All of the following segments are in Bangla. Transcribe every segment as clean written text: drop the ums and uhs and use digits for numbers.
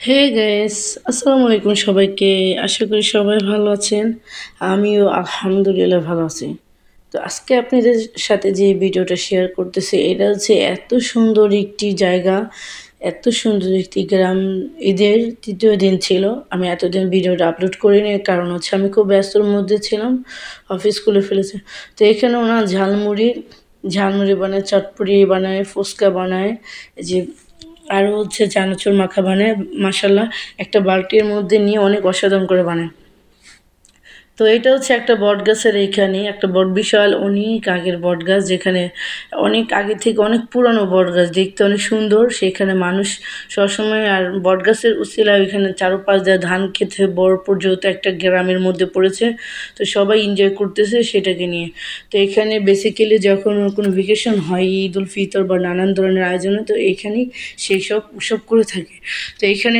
হে গাইস, আসসালামু আলাইকুম সবাইকে। আশা করি সবাই ভালো আছেন। আমিও আলহামদুলিল্লাহ ভালো আছি। তো আজকে আপনাদের সাথে যে ভিডিওটা শেয়ার করতেছি, এটা হচ্ছে এত সুন্দর একটি জায়গা, এত সুন্দর একটি গ্রাম। ঈদের তৃতীয় দিন ছিল। আমি এতদিন ভিডিওটা আপলোড করিনি, কারণ হচ্ছে আমি খুব ব্যস্তর মধ্যে ছিলাম, অফিস খুলে ফেলেছে। তো এখানে ওনার ঝালমুড়ি ঝালমুড়ি বানায়, চটপটি বানায়, ফুচকা বানায়, এই যে আরও হচ্ছে চানাচুর মাখা বানায়। মাশাল্লাহ, একটা বালতির মধ্যে নিয়ে অনেক অসাধারণ করে বানায়। তো এটা হচ্ছে একটা বটগাছের, এইখানে একটা বট, বিশাল অনেক আগের বটগাছ, যেখানে অনেক আগে থেকে অনেক পুরানো বটগাছ, দেখতে অনেক সুন্দর। সেখানে মানুষ সবসময়, আর বটগাছের উছিলায় ওইখানে চারপাশ দিয়ে ধান খেতে ভরপুর, যেহেতু একটা গ্রামের মধ্যে পড়েছে, তো সবাই এনজয় করতেছে সেটাকে নিয়ে। তো এখানে বেসিক্যালি যখন কোনো ভেকেশন হয়, ঈদ উল ফিতর বা নানান ধরনের আয়োজনে, তো এখানেই সেই সব উৎসব করে থাকে। তো এখানে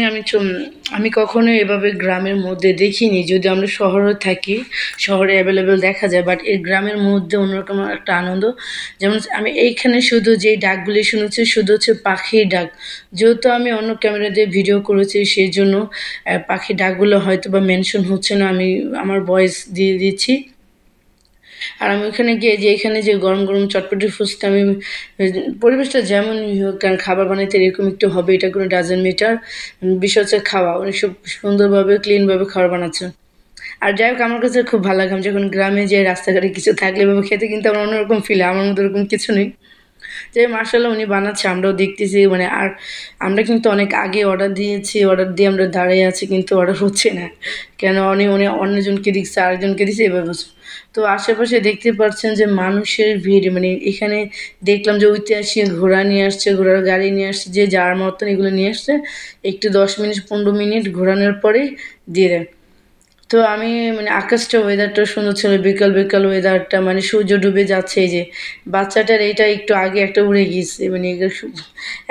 আমি কখনো এভাবে গ্রামের মধ্যে দেখিনি। যদি আমরা শহরে থাকি, শহরে অ্যাভেলেবেল দেখা যায়, বাট এই গ্রামের মধ্যে অন্যরকম একটা আনন্দ। যেমন আমি এইখানে শুধু যেই ডাকগুলি শুনেছি, শুধু হচ্ছে পাখির ডাক। যেহেতু আমি অন্য ক্যামেরা দিয়ে ভিডিও করেছি, সেই জন্য পাখির ডাকগুলো হয়তো বা মেনশন হচ্ছে না, আমি আমার ভয়েস দিয়ে দিচ্ছি। আর আমি ওখানে গিয়ে যে এখানে যে গরম গরম চটপটি ফুচকা, আমি পরিবেশটা যেমনই হোক, কারণ খাবার বানাইতে এরকম একটু হবে, এটা কোনো ডাজেন্ট ম্যাটার। বিষয় হচ্ছে খাওয়া, উনি সব সুন্দরভাবে ক্লিনভাবে খাবার বানাচ্ছে। আর যাই হোক, আমার কাছে খুব ভালো লাগে। আমি যখন গ্রামে যে রাস্তাঘাটে কিছু থাকলে এভাবে খেতে, কিন্তু আমার অন্যরকম ফিল, আমার মধ্যে ওরকম কিছু নেই। যে মার্শাল্লাহ উনি বানাচ্ছে, আমরাও দেখতেছি, মানে আর আমরা কিন্তু অনেক আগে অর্ডার দিয়েছি, অর্ডার দিয়ে আমরা দাঁড়িয়ে আছি, কিন্তু অর্ডার হচ্ছে না কেন। উনি উনি অন্যজনকে দিচ্ছে, আরেকজনকে দিচ্ছে, এভাবে বলছে। তো আশেপাশে দেখতে পাচ্ছেন যে মানুষের ভিড়, মানে এখানে দেখলাম যে ঐতিহাসিক ঘোড়া নিয়ে আসছে, ঘোড়ার গাড়ি নিয়ে আসছে, যে যার মতন এগুলো নিয়ে আসছে। একটু 10 মিনিট 15 মিনিট ঘোরানোর পরেই দিয়ে দেয়। তো আমি, মানে আকাশটা, ওয়েদারটা সুন্দর ছিল, বিকাল বিকাল ওয়েদারটা, মানে সূর্য ডুবে যাচ্ছে। এই যে বাচ্চাটার এইটা একটু আগে একটা উড়ে গিয়েছে, মানে এগুলো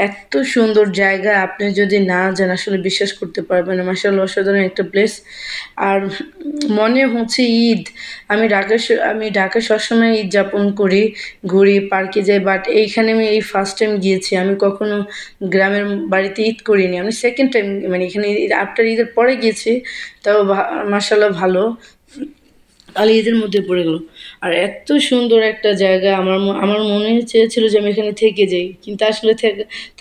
এত সুন্দর জায়গা, আপনি যদি না যান আসলে বিশ্বাস করতে পারবেন না। মাশাআল্লাহ, অসাধারণ একটা প্লেস। আর মনে হচ্ছে ঈদ, আমি ঢাকা সবসময় ঈদ যাপন করি, ঘুরি, পার্কে যাই, বাট এইখানে আমি এই ফার্স্ট টাইম গিয়েছি। আমি কখনো গ্রামের বাড়িতে ঈদ করিনি, আমি সেকেন্ড টাইম, মানে এখানে আফটার ঈদের পরে গিয়েছি। তাও মাশাআল্লাহ ভালো, কাল ঈদের মধ্যে পড়ে গেল। আর এত সুন্দর একটা জায়গা, আমার মনে চেয়েছিল যে আমি এখানে থেকে যাই, কিন্তু আসলে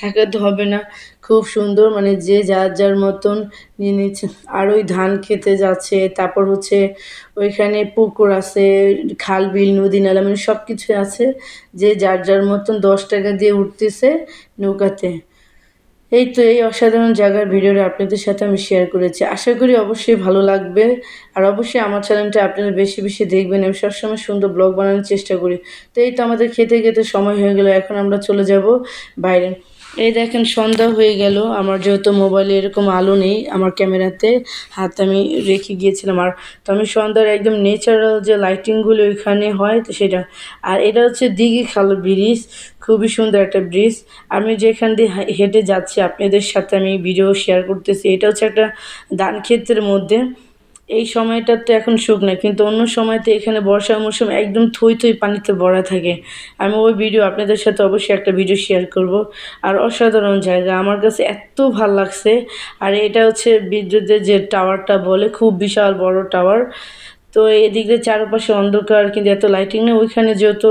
থাকা তো হবে না। খুব সুন্দর, মানে যে যার যার মতন নিয়ে নিচ্ছে। আর ওই ধান খেতে যাচ্ছে, তারপর হচ্ছে ওইখানে পুকুর আছে, খাল বিল নদী নালা, মানে সব কিছু আছে। যে যার যার মতন 10 টাকা দিয়ে উঠতেছে নৌকাতে। এই তো এই অসাধারণ জায়গার ভিডিওটা আপনাদের সাথে আমি শেয়ার করেছি। আশা করি অবশ্যই ভালো লাগবে। আর অবশ্যই আমার চ্যানেলটা আপনারা বেশি বেশি দেখবেন। আমি সবসময় সুন্দর ব্লগ বানানোর চেষ্টা করি। তো এই তো আমাদের খেতে খেতে সময় হয়ে গেল, এখন আমরা চলে যাব বাইরে। এই দেখেন, সন্ধ্যা হয়ে গেল। আমার যেহেতু মোবাইলে এরকম আলো নেই, আমার ক্যামেরাতে হাত আমি রেখে গিয়েছিলাম। আর তো আমি সন্ধ্যার একদম ন্যাচারাল যে লাইটিংগুলো ওইখানে হয়, তো সেটা। আর এটা হচ্ছে দিঘি খাল ব্রিজ, খুবই সুন্দর একটা ব্রিজ। আমি যেখান দিয়ে হেঁটে যাচ্ছি, আপনাদের সাথে আমি ভিডিও শেয়ার করতেছি। এটা হচ্ছে একটা ধান ক্ষেতের মধ্যে। এই সময়টা তো এখন শুকনো, কিন্তু অন্য সময়তে এখানে বর্ষার মৌসুম একদম থই থই পানিতে ভরা থাকে। আমি ওই ভিডিও আপনাদের সাথে অবশ্যই একটা ভিডিও শেয়ার করব। আর অসাধারণ জায়গা, আমার কাছে এত ভাল লাগছে। আর এটা হচ্ছে বিদ্যুতের যে টাওয়ারটা বলে, খুব বিশাল বড় টাওয়ার। তো এদিক দিয়ে চারপাশে অন্ধকার, কিন্তু এত লাইটিং নেই। ওইখানে যেহেতু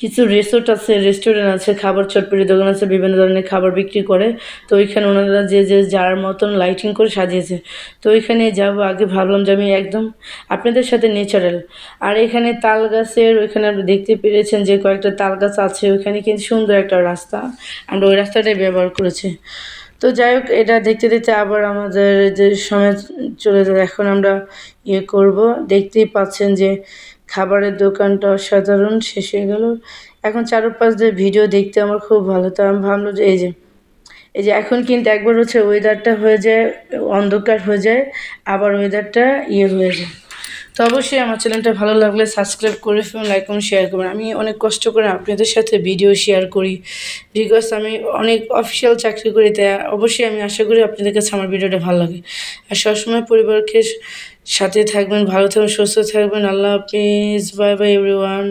কিছু রেস্টুরেন্ট আছে, খাবার চটপটি দোকান আছে, বিভিন্ন ধরনের খাবার বিক্রি করে। তো ওইখানে ওনারা যে যে যার মতন লাইটিং করে সাজিয়েছে। তো ওইখানে যাব, আগে ভাবলাম যে আমি একদম আপনাদের সাথে ন্যাচারাল। আর এখানে তাল গাছের ওইখানে আপনি দেখতে পেরেছেন যে কয়েকটা তাল গাছ আছে ওইখানে, কিন্তু সুন্দর একটা রাস্তা, আমরা ওই রাস্তাটাই ব্যবহার করেছি। তো যাই হোক, এটা দেখতে দেখতে আবার আমাদের যে সময় চলে যায়। এখন আমরা করব, দেখতেই পাচ্ছেন যে খাবারের দোকানটা অসাধারণ, শেষ হয়ে গেল। এখন চারপাশ দিয়ে ভিডিও দেখতে আমার খুব ভালো, তো আমি ভাবলাম যে এই যে এখন কিন্তু একবার হচ্ছে ওয়েদারটা হয়ে যায়, অন্ধকার হয়ে যায়, আবার ওয়েদারটা হয়ে যায়। তো অবশ্যই আমার চ্যানেলটা ভালো লাগলে সাবস্ক্রাইব করে ফেলুন, লাইক করুন, শেয়ার করবেন। আমি অনেক কষ্ট করে আপনাদের সাথে ভিডিও শেয়ার করি, বিকজ আমি অনেক অফিসিয়াল চাকরি করি। তাই অবশ্যই আমি আশা করি আপনাদের কাছে আমার ভিডিওটা ভালো লাগে। আর সবসময় পরিবারকে সাথে থাকবেন, ভালো থাকবেন, সুস্থ থাকবেন। আল্লাহ হাফিজ, বাই বাই এভরিওয়ান।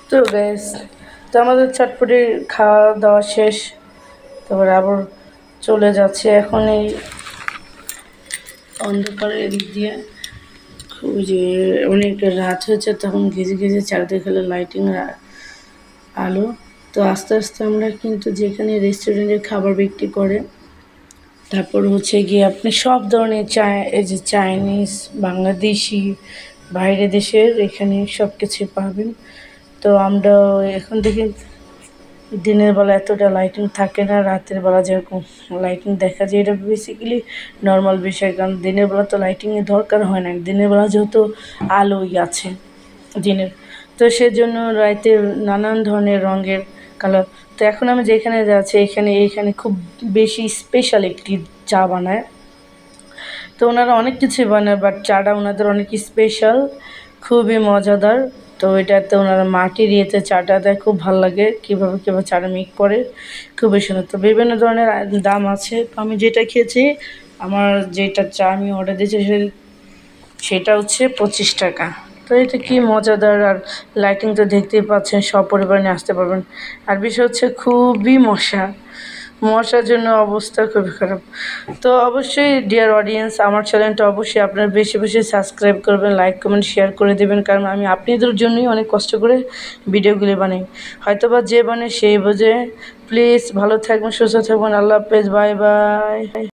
তো গ্যাস, তো আমাদের চটপটি খাওয়া দাওয়া শেষ, তারপরে আবার চলে যাচ্ছে এখন এই অন্ধকারের এদিক দিয়ে। ওই যে অনেক রাত হয়েছে, তখন ঘেজে ঘেজে চারদিকে লাইটিং আলো। তো আস্তে আস্তে আমরা কিন্তু যেখানে রেস্টুরেন্টের খাবার বিক্রি করে, তারপর হচ্ছে গিয়ে আপনি সব ধরনের এই যে চাইনিজ, বাংলাদেশি, বাইরে দেশের এখানে সব কিছুই পাবেন। তো আমরা এখন থেকে দিনের বেলা এতটা লাইটিং থাকে না, রাতের বেলা যেরকম লাইটিং দেখা যায়, এটা বেসিক্যালি নর্মাল বিষয়, কারণ দিনের বেলা তো লাইটিংয়ের দরকার হয় না, দিনের বেলা যেহেতু আলোই আছে দিনের, তো সেজন্য রাতে নানান ধরনের রঙের কালার। তো এখন আমি যেখানে যাচ্ছি এইখানে খুব বেশি স্পেশাল একটি চা বানায়। তো ওনারা অনেক কিছুই বানায়, বাট চাটা ওনাদের অনেক স্পেশাল, খুবই মজাদার। তো এটাতে ওনারা মাটির ইয়েতে চাটা দেয়, খুব ভালো লাগে কীভাবে চাটা মেক করে, খুবই সুন্দর। তো বিভিন্ন ধরনের দাম আছে। তো আমি যেটা খেয়েছি, আমার যেটা চা আমি অর্ডার দিয়েছি সেটা হচ্ছে 25 টাকা। তো এটা কি মজাদার, আর লাইটিং তো দেখতেই পাচ্ছেন, সপরিবার নিয়ে আসতে পারবেন। আর বিষয় হচ্ছে খুবই মশার জন্য অবস্থা খুবই খারাপ। তো অবশ্যই ডিয়ার অডিয়েন্স, আমার চ্যানেলটা অবশ্যই আপনারা বেশি বেশি সাবস্ক্রাইব করবেন, লাইক কমেন্ট শেয়ার করে দেবেন, কারণ আমি আপনাদের জন্যই অনেক কষ্ট করে ভিডিওগুলি বানাই। হয়তোবা যে বানায় সেই বোঝে। প্লিজ ভালো থাকবেন, সুস্থ থাকবেন, আল্লাহ হাফেজ, বাই বাই।